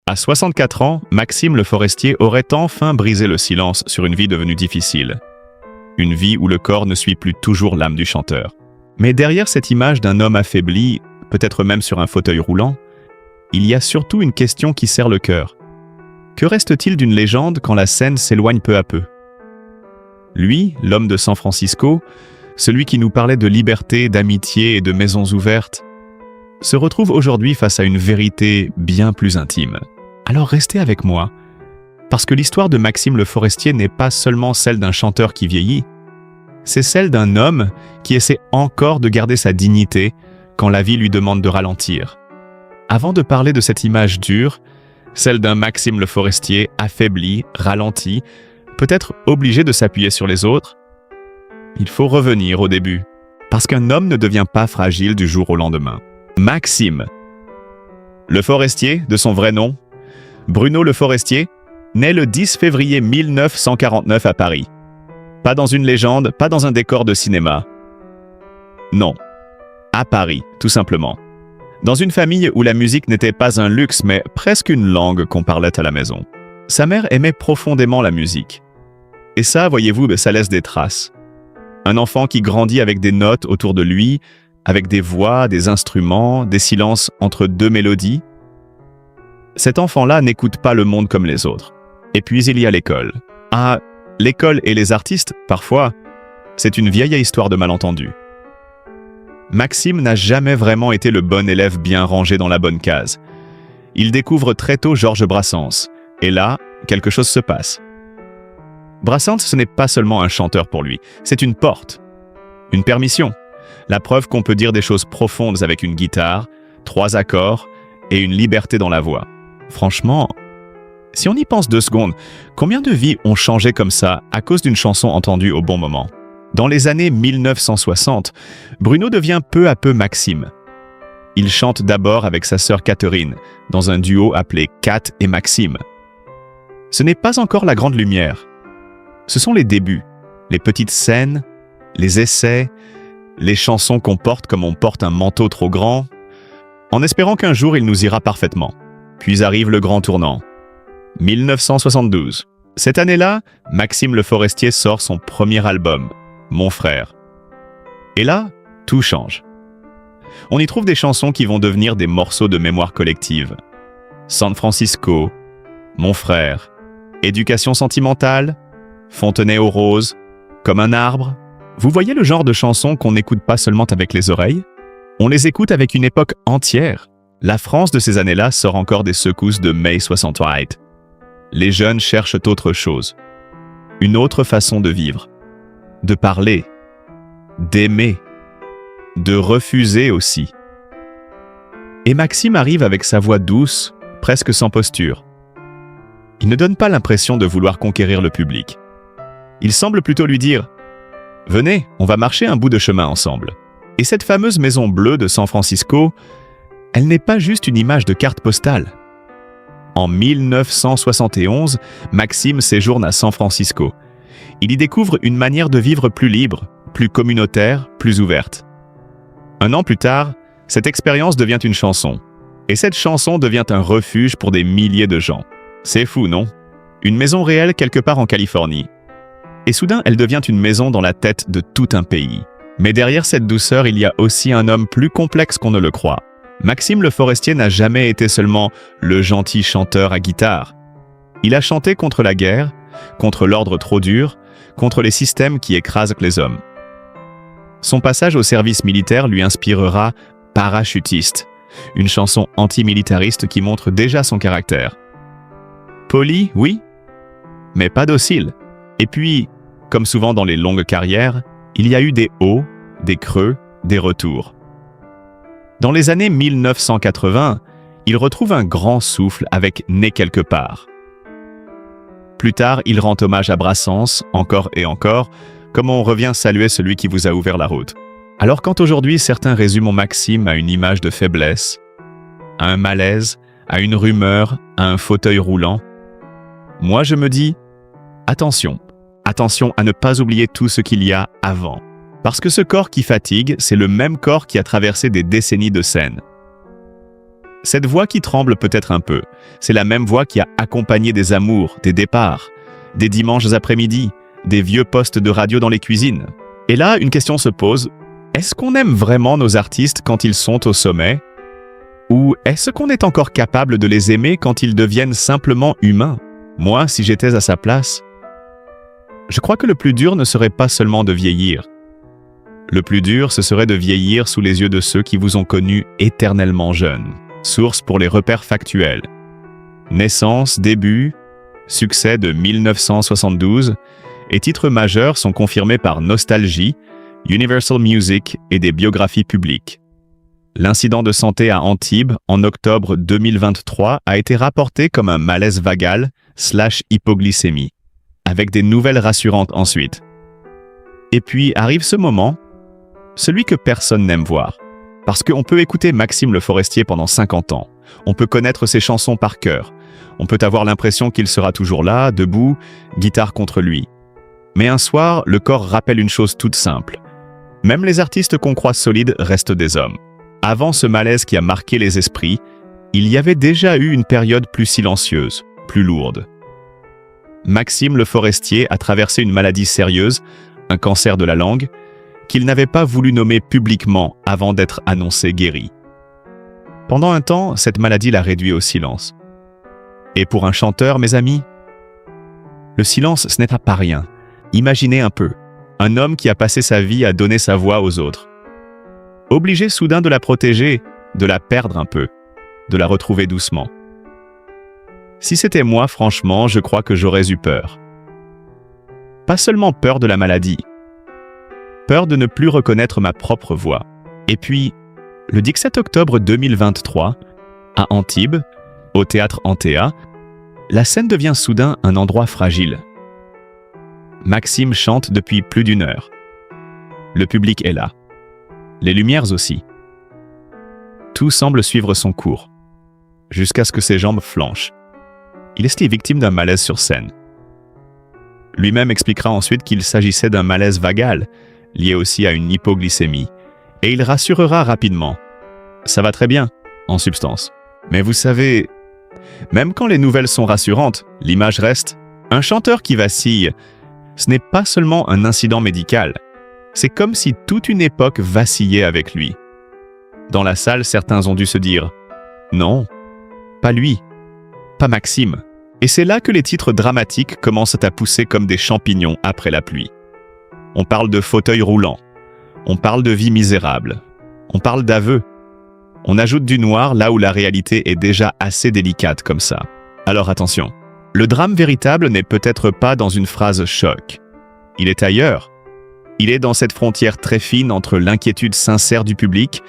À 64 ans, Maxime Le Forestier aurait enfin brisé le silence sur une vie devenue difficile. Une vie où le corps ne suit plus toujours l'âme du chanteur. Mais derrière cette image d'un homme affaibli, peut-être même sur un fauteuil roulant, il y a surtout une question qui serre le cœur. Que reste-t-il d'une légende quand la scène s'éloigne peu à peu? Lui, l'homme de San Francisco, celui qui nous parlait de liberté, d'amitié et de maisons ouvertes, se retrouve aujourd'hui face à une vérité bien plus intime. Alors restez avec moi, parce que l'histoire de Maxime Le Forestier n'est pas seulement celle d'un chanteur qui vieillit, c'est celle d'un homme qui essaie encore de garder sa dignité quand la vie lui demande de ralentir. Avant de parler de cette image dure, celle d'un Maxime Le Forestier affaibli, ralenti, peut-être obligé de s'appuyer sur les autres, il faut revenir au début, parce qu'un homme ne devient pas fragile du jour au lendemain. Maxime Le Forestier, de son vrai nom, Bruno Le Forestier, naît le 10 février 1949 à Paris. Pas dans une légende, pas dans un décor de cinéma. Non, à Paris, tout simplement. Dans une famille où la musique n'était pas un luxe, mais presque une langue qu'on parlait à la maison. Sa mère aimait profondément la musique. Et ça, voyez-vous, ça laisse des traces. Un enfant qui grandit avec des notes autour de lui, avec des voix, des instruments, des silences entre deux mélodies. Cet enfant-là n'écoute pas le monde comme les autres. Et puis il y a l'école. Ah, l'école et les artistes, parfois, c'est une vieille histoire de malentendus. Maxime n'a jamais vraiment été le bon élève bien rangé dans la bonne case. Il découvre très tôt Georges Brassens. Et là, quelque chose se passe. Brassens, ce n'est pas seulement un chanteur pour lui, c'est une porte, une permission. La preuve qu'on peut dire des choses profondes avec une guitare, 3 accords et une liberté dans la voix. Franchement, si on y pense 2 secondes, combien de vies ont changé comme ça à cause d'une chanson entendue au bon moment? Dans les années 1960, Bruno devient peu à peu Maxime. Il chante d'abord avec sa sœur Catherine, dans un duo appelé Cat et Maxime. Ce n'est pas encore la grande lumière. Ce sont les débuts, les petites scènes, les essais, les chansons qu'on porte comme on porte un manteau trop grand, en espérant qu'un jour il nous ira parfaitement. Puis arrive le grand tournant. 1972. Cette année-là, Maxime Le Forestier sort son premier album, Mon Frère. Et là, tout change. On y trouve des chansons qui vont devenir des morceaux de mémoire collective. San Francisco, Mon Frère, Éducation sentimentale, Fontenay aux roses, Comme un arbre. Vous voyez le genre de chansons qu'on n'écoute pas seulement avec les oreilles? On les écoute avec une époque entière. La France de ces années-là sort encore des secousses de mai 68. Les jeunes cherchent autre chose. Une autre façon de vivre. De parler. D'aimer. De refuser aussi. Et Maxime arrive avec sa voix douce, presque sans posture. Il ne donne pas l'impression de vouloir conquérir le public. Il semble plutôt lui dire « Venez, on va marcher un bout de chemin ensemble ». Et cette fameuse maison bleue de San Francisco, elle n'est pas juste une image de carte postale. En 1971, Maxime séjourne à San Francisco. Il y découvre une manière de vivre plus libre, plus communautaire, plus ouverte. 1 an plus tard, cette expérience devient une chanson. Et cette chanson devient un refuge pour des milliers de gens. C'est fou, non? Une maison réelle quelque part en Californie. Et soudain, elle devient une maison dans la tête de tout un pays. Mais derrière cette douceur, il y a aussi un homme plus complexe qu'on ne le croit. Maxime Le Forestier n'a jamais été seulement le gentil chanteur à guitare. Il a chanté contre la guerre, contre l'ordre trop dur, contre les systèmes qui écrasent les hommes. Son passage au service militaire lui inspirera « Parachutiste », une chanson antimilitariste qui montre déjà son caractère. Poli, oui, mais pas docile. Et puis, comme souvent dans les longues carrières, il y a eu des hauts, des creux, des retours. Dans les années 1980, il retrouve un grand souffle avec Né quelque part. Plus tard, il rend hommage à Brassens, encore et encore, comme on revient saluer celui qui vous a ouvert la route. Alors quand aujourd'hui certains résument Maxime à une image de faiblesse, à un malaise, à une rumeur, à un fauteuil roulant, moi je me dis, attention, attention à ne pas oublier tout ce qu'il y a avant. Parce que ce corps qui fatigue, c'est le même corps qui a traversé des décennies de scène. Cette voix qui tremble peut-être un peu, c'est la même voix qui a accompagné des amours, des départs, des dimanches après-midi, des vieux postes de radio dans les cuisines. Et là, une question se pose, est-ce qu'on aime vraiment nos artistes quand ils sont au sommet? Ou est-ce qu'on est encore capable de les aimer quand ils deviennent simplement humains? Moi, si j'étais à sa place, je crois que le plus dur ne serait pas seulement de vieillir. Le plus dur, ce serait de vieillir sous les yeux de ceux qui vous ont connus éternellement jeunes. Source pour les repères factuels. Naissance, début, succès de 1972 et titres majeurs sont confirmés par Nostalgie, Universal Music et des biographies publiques. L'incident de santé à Antibes en octobre 2023 a été rapporté comme un malaise vagal / hypoglycémie, avec des nouvelles rassurantes ensuite. Et puis arrive ce moment, celui que personne n'aime voir. Parce qu'on peut écouter Maxime Le Forestier pendant 50 ans, on peut connaître ses chansons par cœur, on peut avoir l'impression qu'il sera toujours là, debout, guitare contre lui. Mais un soir, le corps rappelle une chose toute simple. Même les artistes qu'on croit solides restent des hommes. Avant ce malaise qui a marqué les esprits, il y avait déjà eu une période plus silencieuse, plus lourde. Maxime Le Forestier a traversé une maladie sérieuse, un cancer de la langue, qu'il n'avait pas voulu nommer publiquement avant d'être annoncé guéri. Pendant un temps, cette maladie l'a réduit au silence. Et pour un chanteur, mes amis, le silence, ce n'est pas rien. Imaginez un peu, un homme qui a passé sa vie à donner sa voix aux autres. Obligé soudain de la protéger, de la perdre un peu, de la retrouver doucement. Si c'était moi, franchement, je crois que j'aurais eu peur. Pas seulement peur de la maladie, peur de ne plus reconnaître ma propre voix. Et puis, le 17 octobre 2023, à Antibes, au théâtre Antea, la scène devient soudain un endroit fragile. Maxime chante depuis plus d'1 heure. Le public est là. Les lumières aussi. Tout semble suivre son cours, jusqu'à ce que ses jambes flanchent. Il est victime d'un malaise sur scène. Lui-même expliquera ensuite qu'il s'agissait d'un malaise vagal, lié aussi à une hypoglycémie, et il rassurera rapidement. Ça va très bien, en substance. Mais vous savez, même quand les nouvelles sont rassurantes, l'image reste. Un chanteur qui vacille, ce n'est pas seulement un incident médical, c'est comme si toute une époque vacillait avec lui. Dans la salle, certains ont dû se dire « Non, pas lui, pas Maxime ». Et c'est là que les titres dramatiques commencent à pousser comme des champignons après la pluie. On parle de fauteuil roulant, on parle de vie misérable, on parle d'aveu. On ajoute du noir là où la réalité est déjà assez délicate comme ça. Alors attention, le drame véritable n'est peut-être pas dans une phrase choc. Il est ailleurs. Il est dans cette frontière très fine entre l'inquiétude sincère du public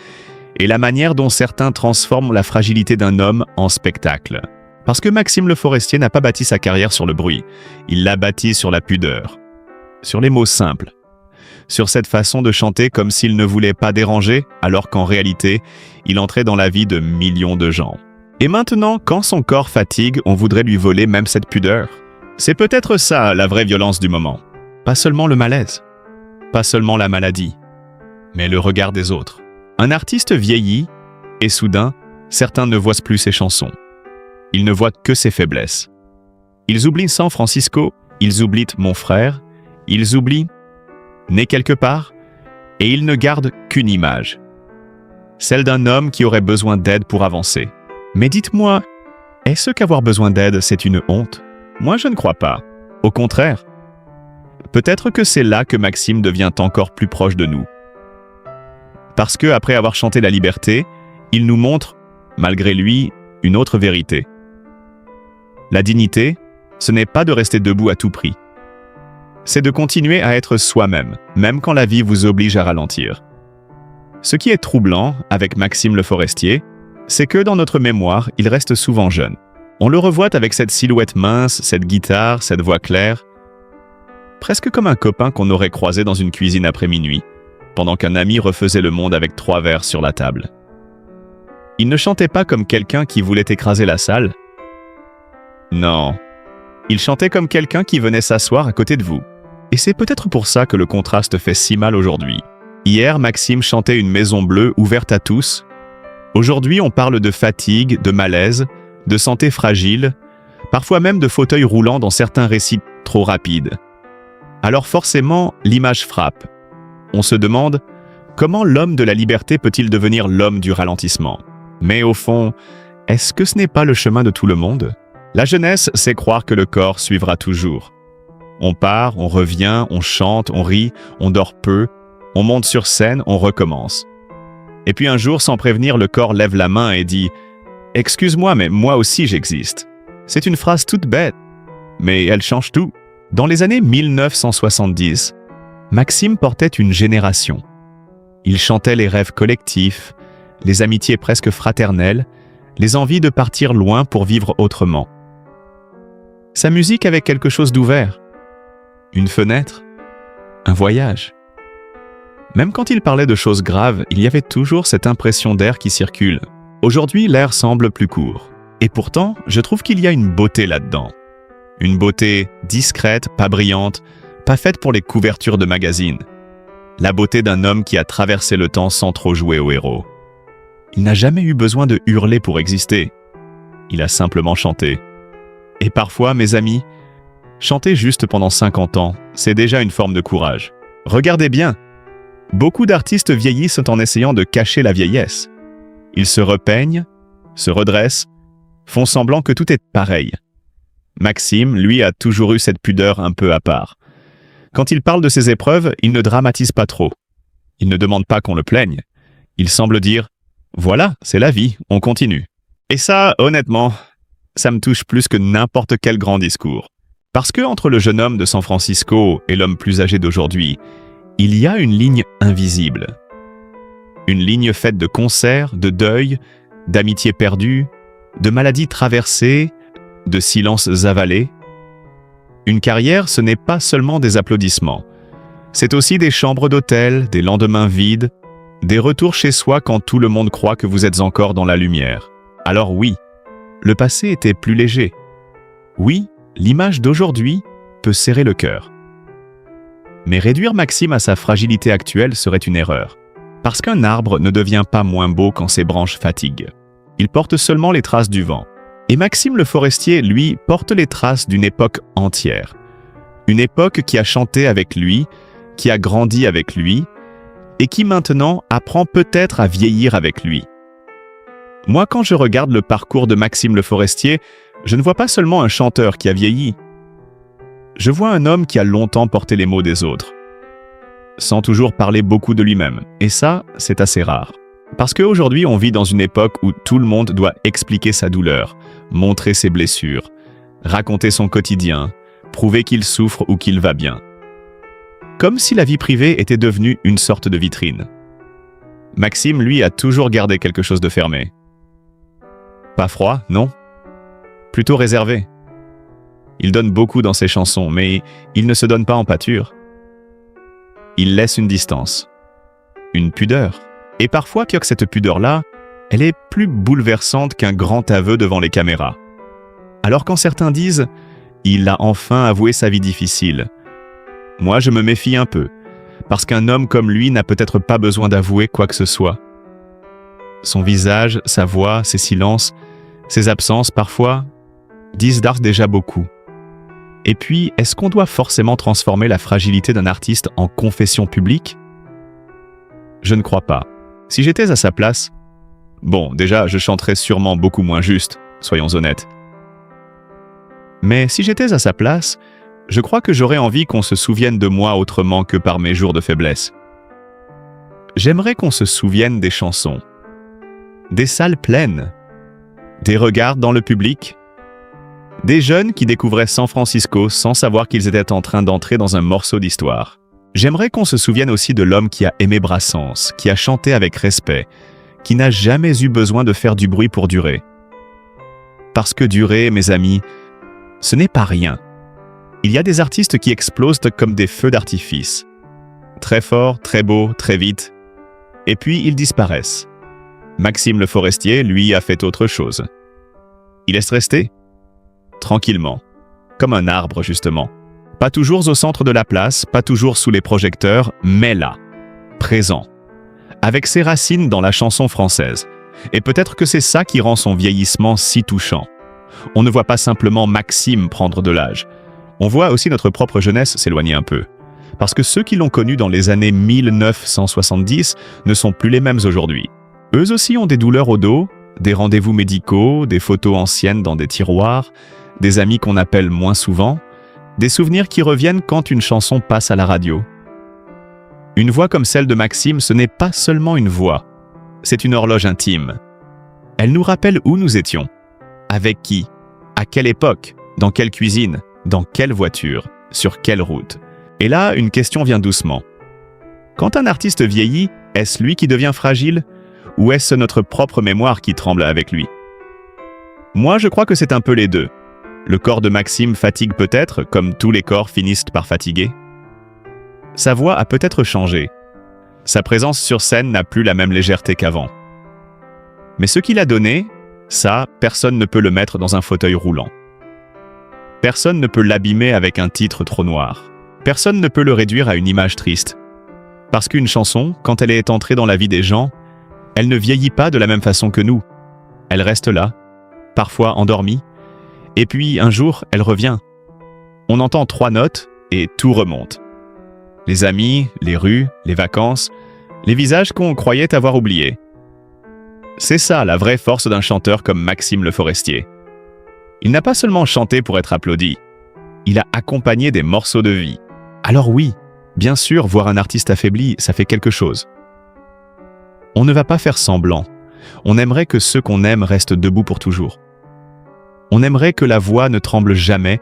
et la manière dont certains transforment la fragilité d'un homme en spectacle. Parce que Maxime Le Forestier n'a pas bâti sa carrière sur le bruit, il l'a bâti sur la pudeur, sur les mots simples, sur cette façon de chanter comme s'il ne voulait pas déranger, alors qu'en réalité, il entrait dans la vie de millions de gens. Et maintenant, quand son corps fatigue, on voudrait lui voler même cette pudeur. C'est peut-être ça la vraie violence du moment. Pas seulement le malaise, pas seulement la maladie, mais le regard des autres. Un artiste vieillit, et soudain, certains ne voient plus ses chansons. Ils ne voient que ses faiblesses. Ils oublient San Francisco, ils oublient Mon frère, ils oublient Né quelque part, et ils ne gardent qu'une image. Celle d'un homme qui aurait besoin d'aide pour avancer. Mais dites-moi, est-ce qu'avoir besoin d'aide, c'est une honte? Moi, je ne crois pas. Au contraire. Peut-être que c'est là que Maxime devient encore plus proche de nous. Parce que, après avoir chanté la liberté, il nous montre, malgré lui, une autre vérité. La dignité, ce n'est pas de rester debout à tout prix. C'est de continuer à être soi-même, même quand la vie vous oblige à ralentir. Ce qui est troublant avec Maxime Le Forestier, c'est que dans notre mémoire, il reste souvent jeune. On le revoit avec cette silhouette mince, cette guitare, cette voix claire, presque comme un copain qu'on aurait croisé dans une cuisine après minuit, pendant qu'un ami refaisait le monde avec 3 verres sur la table. Il ne chantait pas comme quelqu'un qui voulait écraser la salle. Non, il chantait comme quelqu'un qui venait s'asseoir à côté de vous. Et c'est peut-être pour ça que le contraste fait si mal aujourd'hui. Hier, Maxime chantait une maison bleue ouverte à tous, Aujourd'hui, on parle de fatigue, de malaise, de santé fragile, parfois même de fauteuils roulants dans certains récits trop rapides. Alors forcément, l'image frappe. On se demande comment l'homme de la liberté peut-il devenir l'homme du ralentissement? Mais au fond, est-ce que ce n'est pas le chemin de tout le monde? La jeunesse, c'est croire que le corps suivra toujours. On part, on revient, on chante, on rit, on dort peu, on monte sur scène, on recommence. Et puis un jour, sans prévenir, le corps lève la main et dit « Excuse-moi, mais moi aussi j'existe ». C'est une phrase toute bête, mais elle change tout. Dans les années 1970, Maxime portait une génération. Il chantait les rêves collectifs, les amitiés presque fraternelles, les envies de partir loin pour vivre autrement. Sa musique avait quelque chose d'ouvert. Une fenêtre, un voyage. Même quand il parlait de choses graves, il y avait toujours cette impression d'air qui circule. Aujourd'hui, l'air semble plus court. Et pourtant, je trouve qu'il y a une beauté là-dedans. Une beauté discrète, pas brillante, pas faite pour les couvertures de magazines. La beauté d'un homme qui a traversé le temps sans trop jouer au héros. Il n'a jamais eu besoin de hurler pour exister. Il a simplement chanté. Et parfois, mes amis, chanter juste pendant 50 ans, c'est déjà une forme de courage. Regardez bien, beaucoup d'artistes vieillissent en essayant de cacher la vieillesse. Ils se repeignent, se redressent, font semblant que tout est pareil. Maxime, lui, a toujours eu cette pudeur un peu à part. Quand il parle de ses épreuves, il ne dramatise pas trop. Il ne demande pas qu'on le plaigne. Il semble dire « Voilà, c'est la vie, on continue ». Et ça, honnêtement, ça me touche plus que n'importe quel grand discours. Parce que entre le jeune homme de San Francisco et l'homme plus âgé d'aujourd'hui, il y a une ligne invisible. Une ligne faite de concerts, de deuil, d'amitiés perdues, de maladies traversées, de silences avalés. Une carrière, ce n'est pas seulement des applaudissements. C'est aussi des chambres d'hôtel, des lendemains vides, des retours chez soi quand tout le monde croit que vous êtes encore dans la lumière. Alors oui, le passé était plus léger. Oui, l'image d'aujourd'hui peut serrer le cœur. Mais réduire Maxime à sa fragilité actuelle serait une erreur. Parce qu'un arbre ne devient pas moins beau quand ses branches fatiguent. Il porte seulement les traces du vent. Et Maxime le Forestier, lui, porte les traces d'une époque entière. Une époque qui a chanté avec lui, qui a grandi avec lui, et qui maintenant apprend peut-être à vieillir avec lui. Moi, quand je regarde le parcours de Maxime le Forestier, je ne vois pas seulement un chanteur qui a vieilli. Je vois un homme qui a longtemps porté les mots des autres, sans toujours parler beaucoup de lui-même. Et ça, c'est assez rare. Parce qu'aujourd'hui, on vit dans une époque où tout le monde doit expliquer sa douleur, montrer ses blessures, raconter son quotidien, prouver qu'il souffre ou qu'il va bien. Comme si la vie privée était devenue une sorte de vitrine. Maxime, lui, a toujours gardé quelque chose de fermé. Pas froid, non. Plutôt réservé. Il donne beaucoup dans ses chansons, mais il ne se donne pas en pâture. Il laisse une distance, une pudeur. Et parfois, pire que cette pudeur-là, elle est plus bouleversante qu'un grand aveu devant les caméras. Alors quand certains disent « il a enfin avoué sa vie difficile », moi je me méfie un peu, parce qu'un homme comme lui n'a peut-être pas besoin d'avouer quoi que ce soit. Son visage, sa voix, ses silences, ses absences parfois, disent déjà beaucoup. Et puis, est-ce qu'on doit forcément transformer la fragilité d'un artiste en confession publique? Je ne crois pas. Si j'étais à sa place, bon, déjà, je chanterais sûrement beaucoup moins juste, soyons honnêtes. Mais si j'étais à sa place, je crois que j'aurais envie qu'on se souvienne de moi autrement que par mes jours de faiblesse. J'aimerais qu'on se souvienne des chansons, des salles pleines, des regards dans le public, des jeunes qui découvraient San Francisco sans savoir qu'ils étaient en train d'entrer dans un morceau d'histoire. J'aimerais qu'on se souvienne aussi de l'homme qui a aimé Brassens, qui a chanté avec respect, qui n'a jamais eu besoin de faire du bruit pour durer. Parce que durer, mes amis, ce n'est pas rien. Il y a des artistes qui explosent comme des feux d'artifice. Très forts, très beaux, très vite. Et puis ils disparaissent. Maxime le Forestier, lui, a fait autre chose. Il laisse rester, tranquillement, comme un arbre justement. Pas toujours au centre de la place, pas toujours sous les projecteurs, mais là, présent, avec ses racines dans la chanson française, Et peut-être que c'est ça qui rend son vieillissement si touchant. On ne voit pas simplement Maxime prendre de l'âge. On voit aussi notre propre jeunesse s'éloigner un peu. Parce que ceux qui l'ont connu dans les années 1970 ne sont plus les mêmes aujourd'hui. Eux aussi ont des douleurs au dos, des rendez-vous médicaux, des photos anciennes dans des tiroirs, des amis qu'on appelle moins souvent, des souvenirs qui reviennent quand une chanson passe à la radio. Une voix comme celle de Maxime, ce n'est pas seulement une voix, c'est une horloge intime. Elle nous rappelle où nous étions, avec qui, à quelle époque, dans quelle cuisine, dans quelle voiture, sur quelle route. Et là, une question vient doucement. Quand un artiste vieillit, est-ce lui qui devient fragile, ou est-ce notre propre mémoire qui tremble avec lui? Moi, je crois que c'est un peu les deux. Le corps de Maxime fatigue peut-être, comme tous les corps finissent par fatiguer. Sa voix a peut-être changé. Sa présence sur scène n'a plus la même légèreté qu'avant. Mais ce qu'il a donné, ça, personne ne peut le mettre dans un fauteuil roulant. Personne ne peut l'abîmer avec un titre trop noir. Personne ne peut le réduire à une image triste. Parce qu'une chanson, quand elle est entrée dans la vie des gens, elle ne vieillit pas de la même façon que nous. Elle reste là, parfois endormie, et puis un jour, elle revient. On entend 3 notes et tout remonte. Les amis, les rues, les vacances, les visages qu'on croyait avoir oubliés. C'est ça la vraie force d'un chanteur comme Maxime Le Forestier. Il n'a pas seulement chanté pour être applaudi, il a accompagné des morceaux de vie. Alors oui, bien sûr, voir un artiste affaibli, ça fait quelque chose. On ne va pas faire semblant. On aimerait que ceux qu'on aime restent debout pour toujours. On aimerait que la voix ne tremble jamais,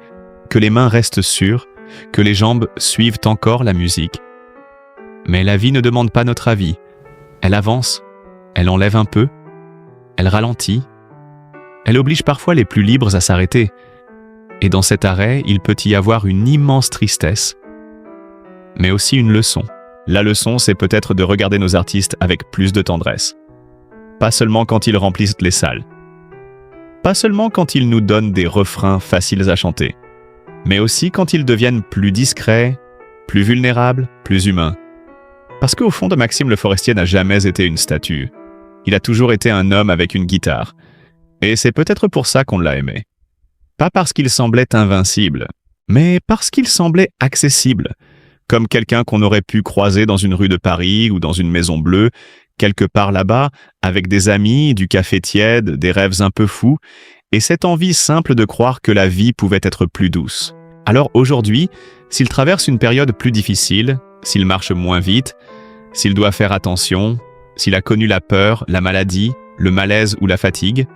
que les mains restent sûres, que les jambes suivent encore la musique. Mais la vie ne demande pas notre avis. Elle avance, elle enlève un peu, elle ralentit, elle oblige parfois les plus libres à s'arrêter. Et dans cet arrêt, il peut y avoir une immense tristesse, mais aussi une leçon. La leçon, c'est peut-être de regarder nos artistes avec plus de tendresse. Pas seulement quand ils remplissent les salles. Pas seulement quand ils nous donnent des refrains faciles à chanter, mais aussi quand ils deviennent plus discrets, plus vulnérables, plus humains. Parce qu'au fond de Maxime Le Forestier n'a jamais été une statue. Il a toujours été un homme avec une guitare. Et c'est peut-être pour ça qu'on l'a aimé. Pas parce qu'il semblait invincible, mais parce qu'il semblait accessible, comme quelqu'un qu'on aurait pu croiser dans une rue de Paris ou dans une maison bleue, quelque part là-bas, avec des amis, du café tiède, des rêves un peu fous, et cette envie simple de croire que la vie pouvait être plus douce. Alors aujourd'hui, s'il traverse une période plus difficile, s'il marche moins vite, s'il doit faire attention, s'il a connu la peur, la maladie, le malaise ou la fatigue,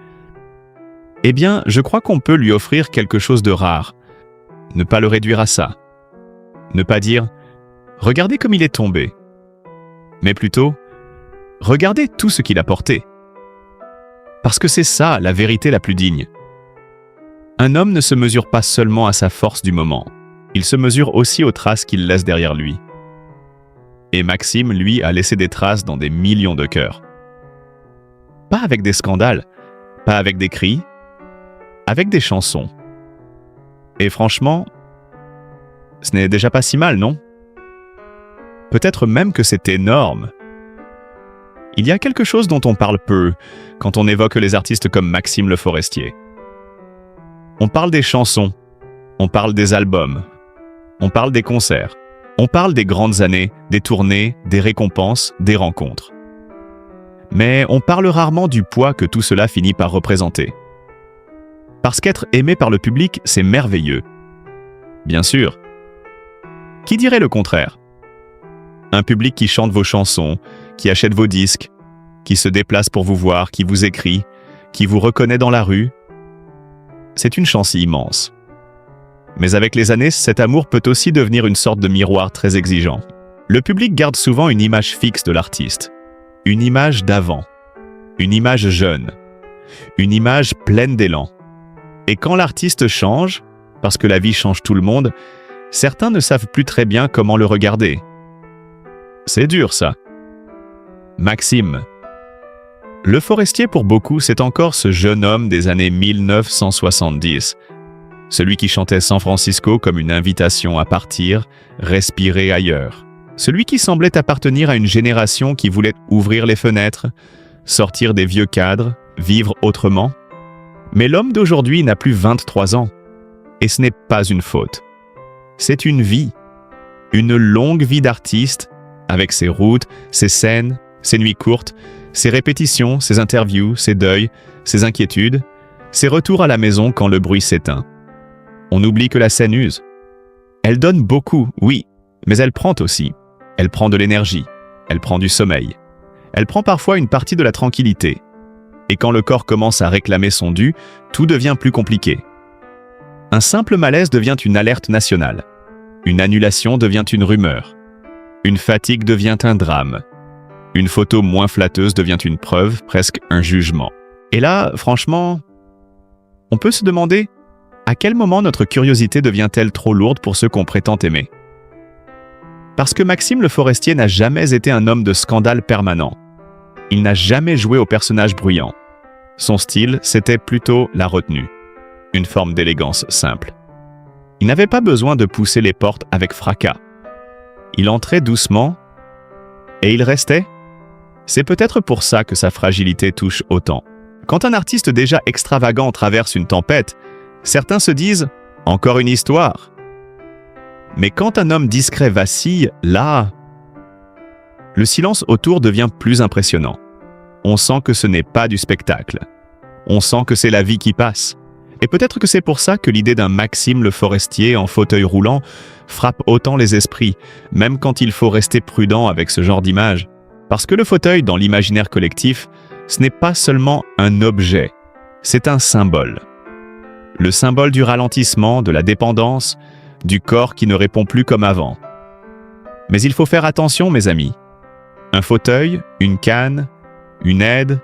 eh bien, je crois qu'on peut lui offrir quelque chose de rare. Ne pas le réduire à ça. Ne pas dire « Regardez comme il est tombé », mais plutôt « Regardez tout ce qu'il a porté ». Parce que c'est ça la vérité la plus digne. Un homme ne se mesure pas seulement à sa force du moment, il se mesure aussi aux traces qu'il laisse derrière lui. Et Maxime, lui, a laissé des traces dans des millions de cœurs. Pas avec des scandales, pas avec des cris, avec des chansons. Et franchement, ce n'est déjà pas si mal, non? Peut-être même que c'est énorme. Il y a quelque chose dont on parle peu quand on évoque les artistes comme Maxime Le Forestier. On parle des chansons, on parle des albums, on parle des concerts, on parle des grandes années, des tournées, des récompenses, des rencontres. Mais on parle rarement du poids que tout cela finit par représenter. Parce qu'être aimé par le public, c'est merveilleux. Bien sûr. Qui dirait le contraire? Un public qui chante vos chansons, qui achète vos disques, qui se déplace pour vous voir, qui vous écrit, qui vous reconnaît dans la rue. C'est une chance immense. Mais avec les années, cet amour peut aussi devenir une sorte de miroir très exigeant. Le public garde souvent une image fixe de l'artiste, une image d'avant, une image jeune, une image pleine d'élan. Et quand l'artiste change, parce que la vie change tout le monde, certains ne savent plus très bien comment le regarder. C'est dur, ça. Maxime. Le Forestier, pour beaucoup, c'est encore ce jeune homme des années 1970. Celui qui chantait San Francisco comme une invitation à partir, respirer ailleurs. Celui qui semblait appartenir à une génération qui voulait ouvrir les fenêtres, sortir des vieux cadres, vivre autrement. Mais l'homme d'aujourd'hui n'a plus 23 ans. Et ce n'est pas une faute. C'est une vie. Une longue vie d'artiste, avec ses routes, ses scènes, ses nuits courtes, ses répétitions, ses interviews, ses deuils, ses inquiétudes, ses retours à la maison quand le bruit s'éteint. On oublie que la scène use. Elle donne beaucoup, oui, mais elle prend aussi. Elle prend de l'énergie, elle prend du sommeil. Elle prend parfois une partie de la tranquillité. Et quand le corps commence à réclamer son dû, tout devient plus compliqué. Un simple malaise devient une alerte nationale. Une annulation devient une rumeur. Une fatigue devient un drame. Une photo moins flatteuse devient une preuve, presque un jugement. Et là, franchement, on peut se demander à quel moment notre curiosité devient-elle trop lourde pour ceux qu'on prétend aimer. Parce que Maxime Le Forestier n'a jamais été un homme de scandale permanent. Il n'a jamais joué au personnage bruyant. Son style, c'était plutôt la retenue. Une forme d'élégance simple. Il n'avait pas besoin de pousser les portes avec fracas. Il entrait doucement et il restait. C'est peut-être pour ça que sa fragilité touche autant. Quand un artiste déjà extravagant traverse une tempête, certains se disent « encore une histoire ». Mais quand un homme discret vacille, là, le silence autour devient plus impressionnant. On sent que ce n'est pas du spectacle. On sent que c'est la vie qui passe. Et peut-être que c'est pour ça que l'idée d'un Maxime Le Forestier en fauteuil roulant frappe autant les esprits, même quand il faut rester prudent avec ce genre d'image. Parce que le fauteuil, dans l'imaginaire collectif, ce n'est pas seulement un objet, c'est un symbole. Le symbole du ralentissement, de la dépendance, du corps qui ne répond plus comme avant. Mais il faut faire attention, mes amis. Un fauteuil, une canne, une aide,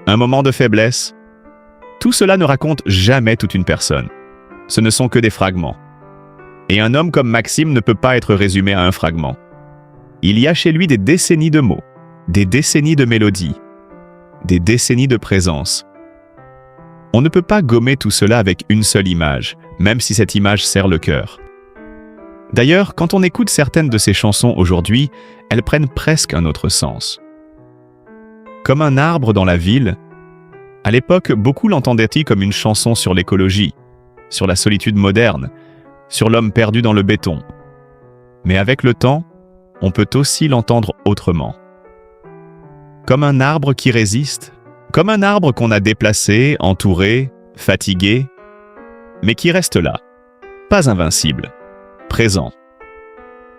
un moment de faiblesse, tout cela ne raconte jamais toute une personne. Ce ne sont que des fragments. Et un homme comme Maxime ne peut pas être résumé à un fragment. Il y a chez lui des décennies de mots, des décennies de mélodies, des décennies de présence. On ne peut pas gommer tout cela avec une seule image, même si cette image serre le cœur. D'ailleurs, quand on écoute certaines de ses chansons aujourd'hui, elles prennent presque un autre sens. Comme un arbre dans la ville, à l'époque, beaucoup l'entendaient-ils comme une chanson sur l'écologie, sur la solitude moderne, sur l'homme perdu dans le béton. Mais avec le temps, on peut aussi l'entendre autrement. Comme un arbre qui résiste, comme un arbre qu'on a déplacé, entouré, fatigué, mais qui reste là, pas invincible, présent.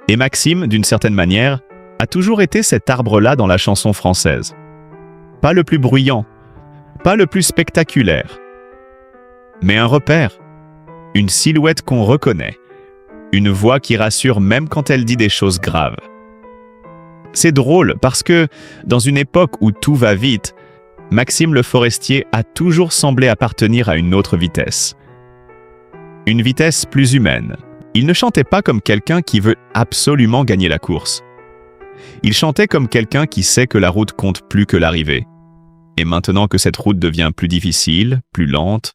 Et Maxime, d'une certaine manière, a toujours été cet arbre-là dans la chanson française. Pas le plus bruyant, pas le plus spectaculaire, mais un repère, une silhouette qu'on reconnaît, une voix qui rassure même quand elle dit des choses graves. C'est drôle parce que, dans une époque où tout va vite, Maxime Le Forestier a toujours semblé appartenir à une autre vitesse. Une vitesse plus humaine. Il ne chantait pas comme quelqu'un qui veut absolument gagner la course. Il chantait comme quelqu'un qui sait que la route compte plus que l'arrivée. Et maintenant que cette route devient plus difficile, plus lente,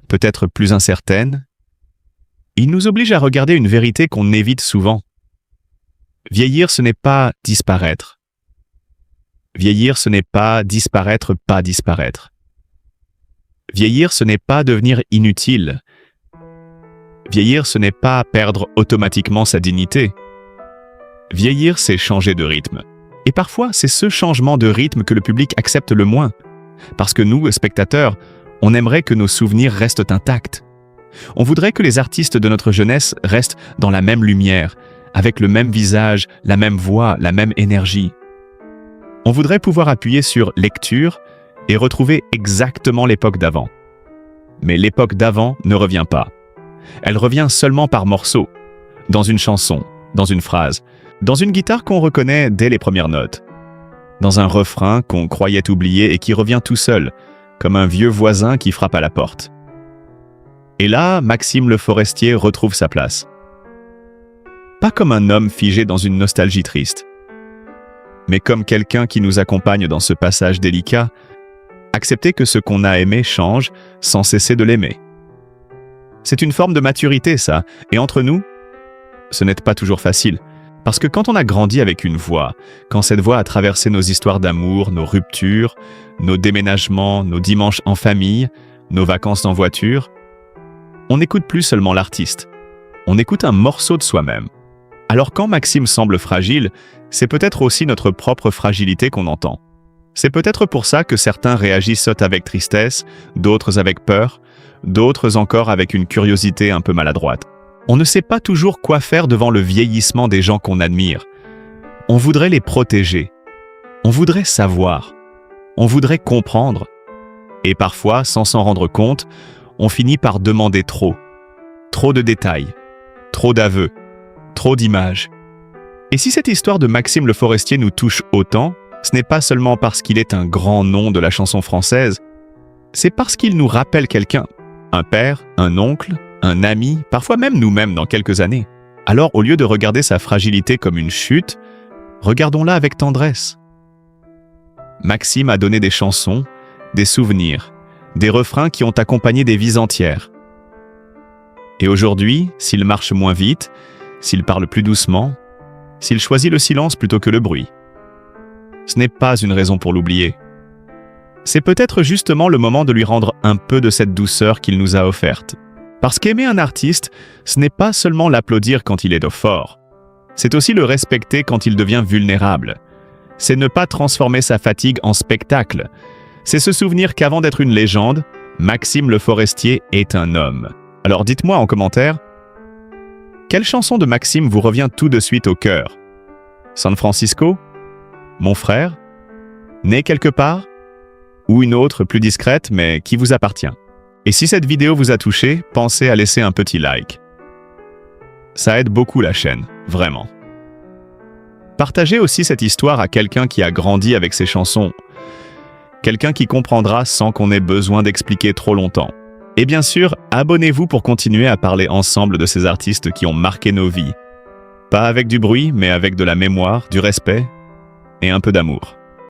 peut-être plus incertaine, il nous oblige à regarder une vérité qu'on évite souvent. Vieillir, ce n'est pas disparaître. Vieillir, ce n'est pas disparaître, pas disparaître. Vieillir, ce n'est pas devenir inutile. Vieillir, ce n'est pas perdre automatiquement sa dignité. Vieillir, c'est changer de rythme. Et parfois, c'est ce changement de rythme que le public accepte le moins. Parce que nous, spectateurs, on aimerait que nos souvenirs restent intacts. On voudrait que les artistes de notre jeunesse restent dans la même lumière, avec le même visage, la même voix, la même énergie. On voudrait pouvoir appuyer sur « lecture » et retrouver exactement l'époque d'avant. Mais l'époque d'avant ne revient pas. Elle revient seulement par morceaux, dans une chanson, dans une phrase, dans une guitare qu'on reconnaît dès les premières notes, dans un refrain qu'on croyait oublié et qui revient tout seul, comme un vieux voisin qui frappe à la porte. Et là, Maxime Le Forestier retrouve sa place. Pas comme un homme figé dans une nostalgie triste, mais comme quelqu'un qui nous accompagne dans ce passage délicat, accepter que ce qu'on a aimé change sans cesser de l'aimer. C'est une forme de maturité, ça, et entre nous, ce n'est pas toujours facile, Parce que quand on a grandi avec une voix, quand cette voix a traversé nos histoires d'amour, nos ruptures, nos déménagements, nos dimanches en famille, nos vacances en voiture, on n'écoute plus seulement l'artiste, on écoute un morceau de soi-même. Alors quand Maxime semble fragile, c'est peut-être aussi notre propre fragilité qu'on entend. C'est peut-être pour ça que certains réagissent avec tristesse, d'autres avec peur, d'autres encore avec une curiosité un peu maladroite. On ne sait pas toujours quoi faire devant le vieillissement des gens qu'on admire. On voudrait les protéger. On voudrait savoir. On voudrait comprendre. Et parfois, sans s'en rendre compte, on finit par demander trop. Trop de détails. Trop d'aveux. Trop d'images. Et si cette histoire de Maxime Le Forestier nous touche autant, ce n'est pas seulement parce qu'il est un grand nom de la chanson française, c'est parce qu'il nous rappelle quelqu'un. Un père, un oncle, un ami, parfois même nous-mêmes dans quelques années. Alors, au lieu de regarder sa fragilité comme une chute, regardons-la avec tendresse. Maxime a donné des chansons, des souvenirs, des refrains qui ont accompagné des vies entières. Et aujourd'hui, s'il marche moins vite, s'il parle plus doucement, s'il choisit le silence plutôt que le bruit, ce n'est pas une raison pour l'oublier. C'est peut-être justement le moment de lui rendre un peu de cette douceur qu'il nous a offerte. Parce qu'aimer un artiste, ce n'est pas seulement l'applaudir quand il est fort. C'est aussi le respecter quand il devient vulnérable. C'est ne pas transformer sa fatigue en spectacle. C'est se souvenir qu'avant d'être une légende, Maxime Le Forestier est un homme. Alors dites-moi en commentaire, quelle chanson de Maxime vous revient tout de suite au cœur? San Francisco? Mon frère? Né quelque part? Ou une autre plus discrète mais qui vous appartient? Et si cette vidéo vous a touché, pensez à laisser un petit like. Ça aide beaucoup la chaîne, vraiment. Partagez aussi cette histoire à quelqu'un qui a grandi avec ces chansons. Quelqu'un qui comprendra sans qu'on ait besoin d'expliquer trop longtemps. Et bien sûr, abonnez-vous pour continuer à parler ensemble de ces artistes qui ont marqué nos vies. Pas avec du bruit, mais avec de la mémoire, du respect et un peu d'amour.